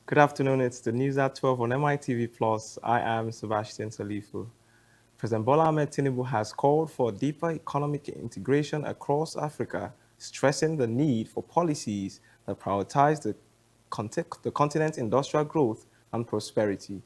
Good afternoon. It's the news at 12 on mitvplus. I am Sebastian Salifu. President Bola Ahmed Tinubu has called for deeper economic integration across Africa, stressing the need for policies that prioritize the continent's industrial growth and prosperity.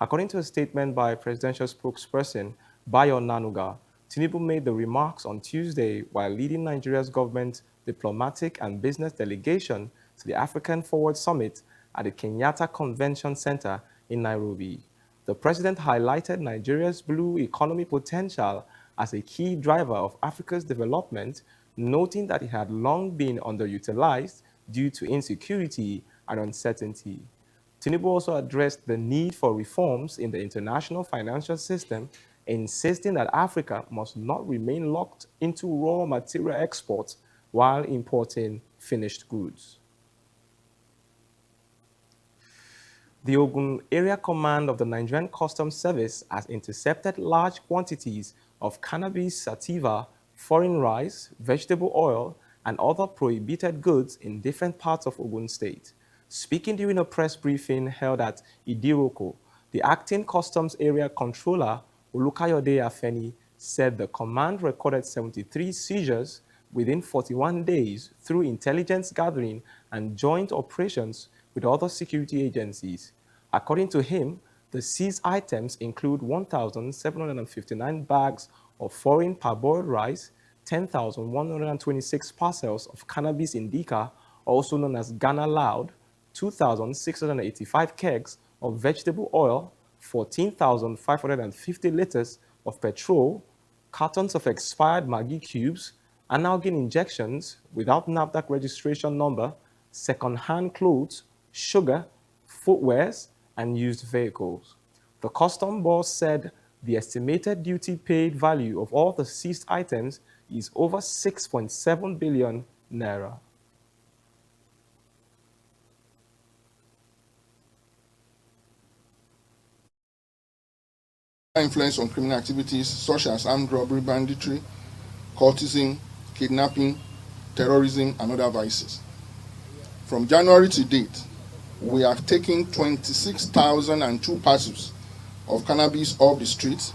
According to a statement by presidential spokesperson Bayo Nanuga, Tinubu made the remarks on Tuesday while leading Nigeria's government diplomatic and business delegation to the African Forward Summit at the Kenyatta Convention Center in Nairobi. The president highlighted Nigeria's blue economy potential as a key driver of Africa's development, noting that it had long been underutilized due to insecurity and uncertainty. Tinubu also addressed the need for reforms in the international financial system, insisting that Africa must not remain locked into raw material exports while importing finished goods. The Ogun Area Command of the Nigerian Customs Service has intercepted large quantities of cannabis sativa, foreign rice, vegetable oil, and other prohibited goods in different parts of Ogun State. Speaking during a press briefing held at Idiroko, the acting Customs Area Controller, Olukayode Afeni, said the command recorded 73 seizures within 41 days through intelligence gathering and joint operations with other security agencies. According to him, the seized items include 1,759 bags of foreign parboiled rice, 10,126 parcels of cannabis indica, also known as Ghana Loud, 2,685 kegs of vegetable oil, 14,550 liters of petrol, cartons of expired Maggi cubes, analgin injections without NAFDAC registration number, second-hand clothes, sugar, footwears, and used vehicles. The custom boss said the estimated duty paid value of all the seized items is over 6.7 billion naira. Influence on criminal activities such as armed robbery, banditry, cultism, kidnapping, terrorism, and other vices. From January to date, we have taken 26,002 parcels of cannabis off the streets.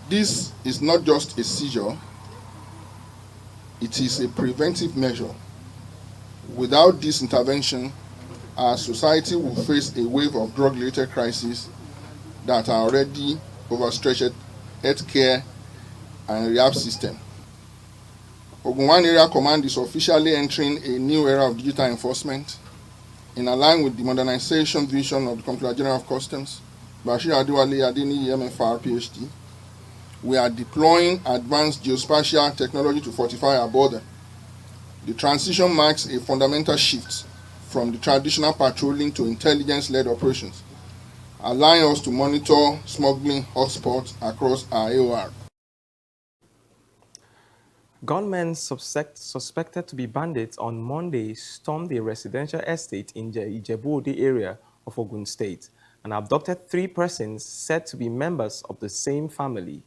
This is not just a seizure, it is a preventive measure. Without this intervention, our society will face a wave of drug-related crises that are already overstretched healthcare and rehab system. Ogun One Area Command is officially entering a new era of digital enforcement in line with the modernization vision of the Comptroller General of Customs, Bashir Adewale Adeniyi MFR PhD. We are deploying advanced geospatial technology to fortify our border. The transition marks a fundamental shift from the traditional patrolling to intelligence-led operations, allowing us to monitor smuggling hotspots across our AOR. Gunmen suspected to be bandits on Monday stormed a residential estate in the Ijebu-Ode area of Ogun State and abducted 3 persons said to be members of the same family.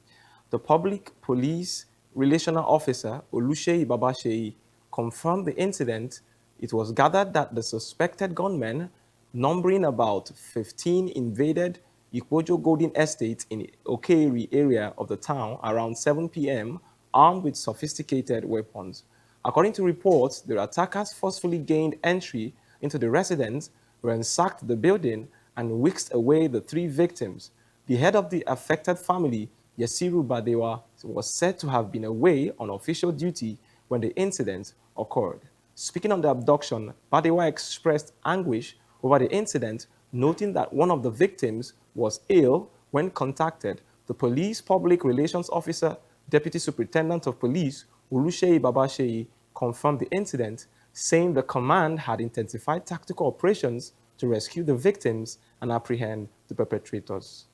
The public police relational officer, Olusheyi Babasheyi, confirmed the incident. It was gathered that the suspected gunmen, numbering about 15, invaded Ikpojo Golden Estate in Okeiri area of the town around 7 p.m., armed with sophisticated weapons. According to reports, the attackers forcefully gained entry into the residence, ransacked the building, and whisked away the 3 victims. The head of the affected family, Yasiru Badewa, was said to have been away on official duty when the incident occurred. Speaking on the abduction, Badewa expressed anguish over the incident, noting that one of the victims was ill when contacted. The police public relations officer, Deputy Superintendent of Police, Olusheyi Babasheyi, confirmed the incident, saying the command had intensified tactical operations to rescue the victims and apprehend the perpetrators.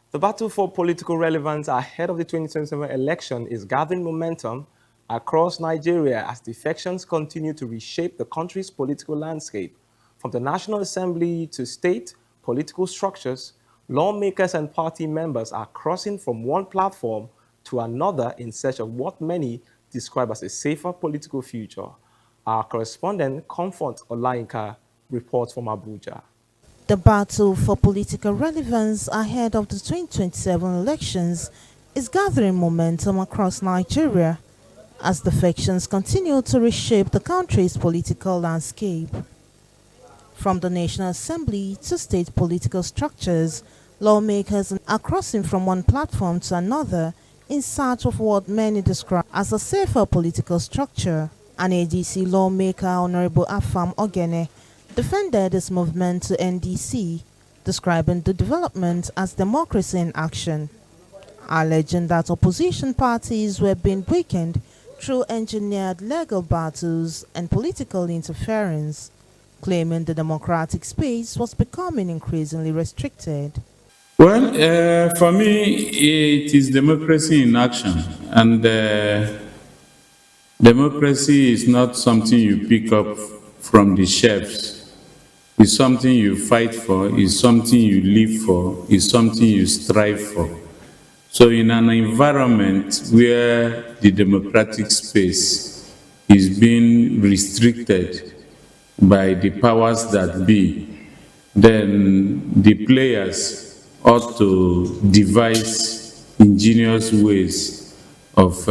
The battle for political relevance ahead of the 2027 election is gathering momentum across Nigeria as defections continue to reshape the country's political landscape. From the National Assembly to state political structures, lawmakers and party members are crossing from one platform to another in search of what many describe as a safer political future. Our correspondent, Comfort Olainka, reports from Abuja. The battle for political relevance ahead of the 2027 elections is gathering momentum across Nigeria as the factions continue to reshape the country's political landscape. From the National Assembly to state political structures, lawmakers are crossing from one platform to another in search of what many describe as a safer political structure. An ADC lawmaker, Honorable Afam Ogene, defended his movement to NDC, describing the development as democracy in action, alleging that opposition parties were being weakened through engineered legal battles and political interference, claiming the democratic space was becoming increasingly restricted. Well, for me, it is democracy in action, and democracy is not something you pick up from the shelves. It's something you fight for, it's something you live for, it's something you strive for. So, in an environment where the democratic space is being restricted by the powers that be, then the players ought to devise ingenious ways of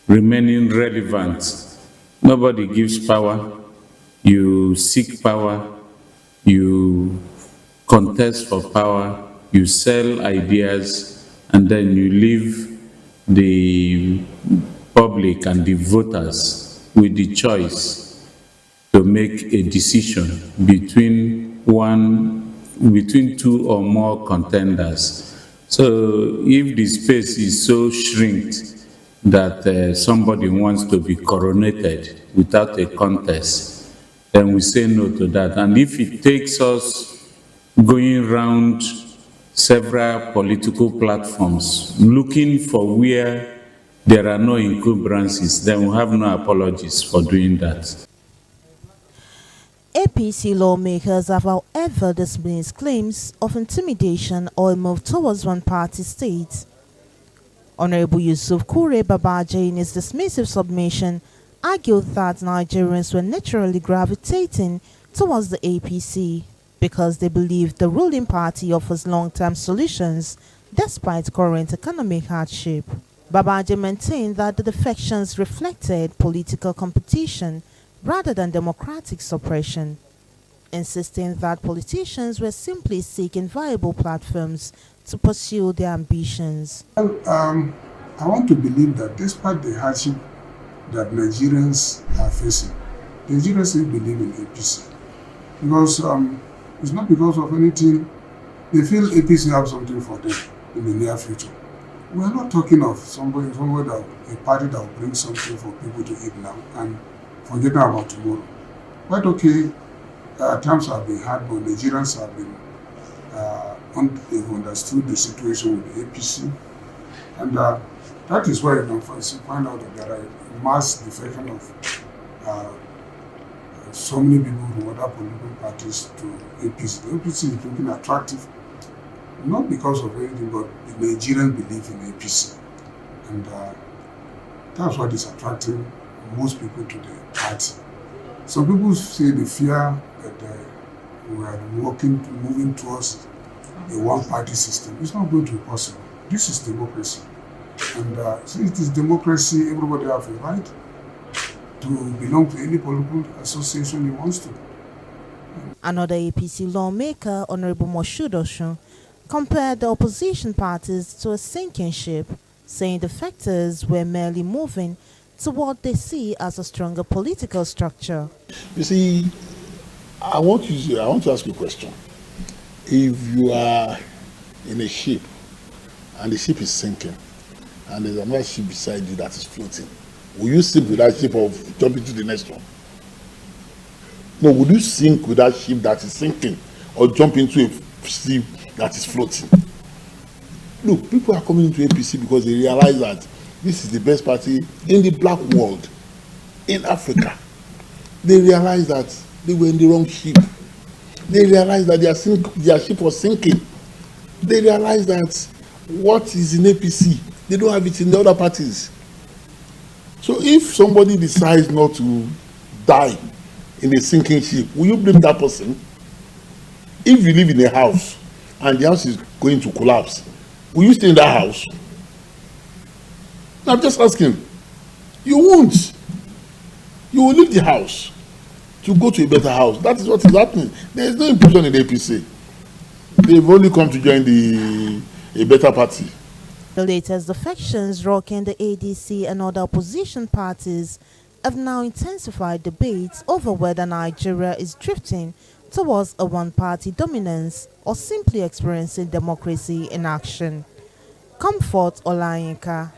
remaining relevant. Nobody gives power. You seek power, you contest for power, you sell ideas, and then you leave the public and the voters with the choice to make a decision between two or more contenders. So if the space is so shrinked that somebody wants to be coronated without a contest, then we say no to that. And if it takes us going around several political platforms looking for where there are no encumbrances, then we have no apologies for doing that. APC lawmakers have, however, dismissed claims of intimidation or a move towards one party state. Honorable Yusuf Kure Babaje, in his dismissive submission, argued that Nigerians were naturally gravitating towards the APC because they believe the ruling party offers long-term solutions despite current economic hardship. Babaje maintained that the defections reflected political competition rather than democratic suppression, insisting that politicians were simply seeking viable platforms to pursue their ambitions. I want to believe that despite the hardship that Nigerians are facing, Nigerians still believe in APC. Because it's not because of anything, they feel APC have something for them in the near future. We are not talking of somebody that a party that will bring something for people to eat now and forget about tomorrow. Quite okay, times have been hard, but Nigerians have been they've understood the situation with the APC, and that is why you can find out that there are mass defection of so many people from other political parties to APC. The APC is looking attractive, not because of anything, but the Nigerians believe in APC, and that's what is attracting most people to the party. Some people say they fear that we are moving towards a one-party system. It's not going to be possible. This is democracy. And since it is democracy, everybody has a right to belong to any political association he wants to. Another APC lawmaker, Honorable Moshood Oshun, compared the opposition parties to a sinking ship, saying the factors were merely moving to what they see as a stronger political structure. You see, I want to ask you a question. If you are in a ship and the ship is sinking and there's another ship beside you that is floating, will you sink with that ship or jump into the next one? No, would you sink with that ship that is sinking or jump into a ship that is floating? Look, people are coming into APC because they realize that this is the best party in the black world, in Africa. They realize that they were in the wrong ship. They realize that their ship was sinking. They realize that what is in APC, they don't have it in the other parties. So if somebody decides not to die in a sinking ship, will you blame that person? If you live in a house and the house is going to collapse, will you stay in that house? I'm just asking. You won't. You will leave the house to go to a better house. That is what is happening. There is no improvement in the APC. They've only come to join the a better party. The latest defections rocking the ADC and other opposition parties have now intensified debates over whether Nigeria is drifting towards a one-party dominance or simply experiencing democracy in action. Comfort Olayinka,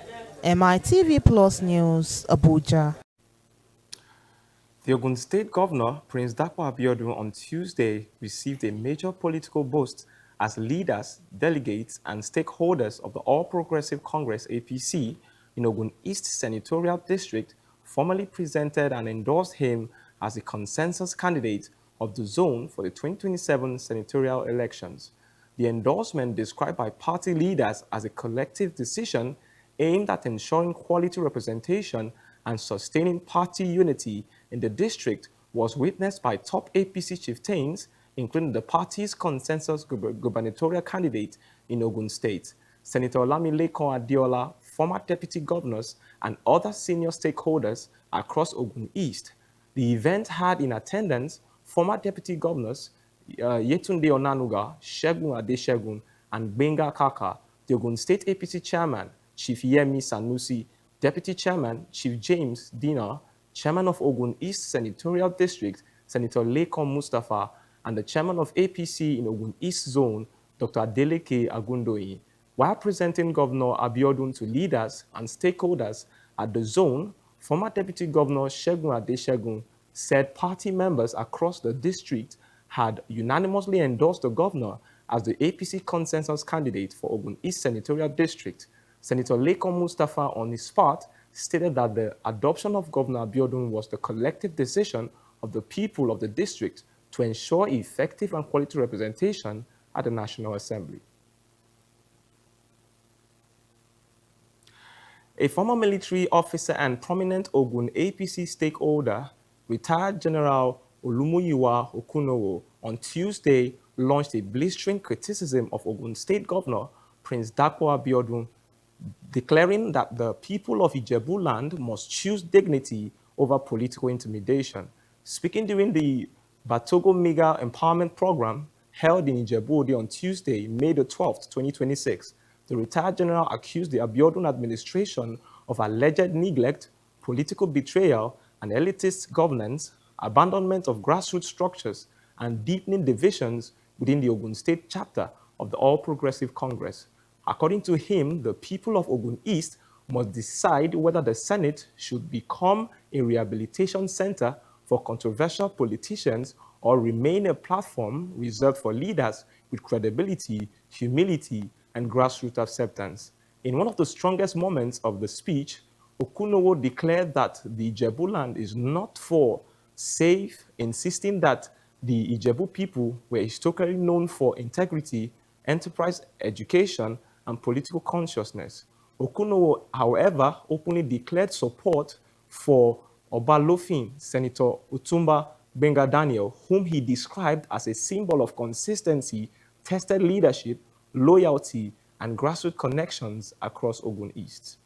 MITV Plus News, Abuja. The Ogun State Governor, Prince Dakwa Abiodun, on Tuesday received a major political boost as leaders, delegates, and stakeholders of the All Progressive Congress (APC) in Ogun East Senatorial District formally presented and endorsed him as the consensus candidate of the zone for the 2027 senatorial elections. The endorsement, described by party leaders as a collective decision aimed at ensuring quality representation and sustaining party unity in the district, was witnessed by top APC chieftains, including the party's consensus gubernatorial candidate in Ogun State, Senator Olamilekan Adiola, former deputy governors, and other senior stakeholders across Ogun East. The event had in attendance former deputy governors Yetunde Onanuga, Segun Adeshegun, and Benga Kaka, the Ogun State APC chairman, Chief Yemi Sanusi, deputy chairman, Chief James Dina, chairman of Ogun East Senatorial District, Senator Lekon Mustafa, and the chairman of APC in Ogun East Zone, Dr. Adeleke Agundoyi. While presenting Governor Abiodun to leaders and stakeholders at the zone, former Deputy Governor Segun Adeshegun said party members across the district had unanimously endorsed the governor as the APC consensus candidate for Ogun East Senatorial District. Senator Lekon Mustafa, on his part, stated that the adoption of Governor Abiodun was the collective decision of the people of the district to ensure effective and quality representation at the National Assembly. A former military officer and prominent Ogun APC stakeholder, retired General Olumuyiwa Okunowo, on Tuesday launched a blistering criticism of Ogun State Governor Prince Dakwa Abiodun, declaring that the people of Ijebu land must choose dignity over political intimidation. Speaking during the Batogo Mega Empowerment Program held in Ijebu on Tuesday, May the 12th, 2026, the retired general accused the Abiodun administration of alleged neglect, political betrayal, and elitist governance, abandonment of grassroots structures, and deepening divisions within the Ogun State chapter of the All Progressive Congress. According to him, the people of Ogun East must decide whether the Senate should become a rehabilitation center for controversial politicians or remain a platform reserved for leaders with credibility, humility, and grassroots acceptance. In one of the strongest moments of the speech, Okunowo declared that the Ijebu land is not for safe, insisting that the Ijebu people were historically known for integrity, enterprise, education, and political consciousness. Okunowo, however, openly declared support for Obalofin, Senator Utumba Benga Daniel, whom he described as a symbol of consistency, tested leadership, loyalty, and grassroots connections across Ogun East.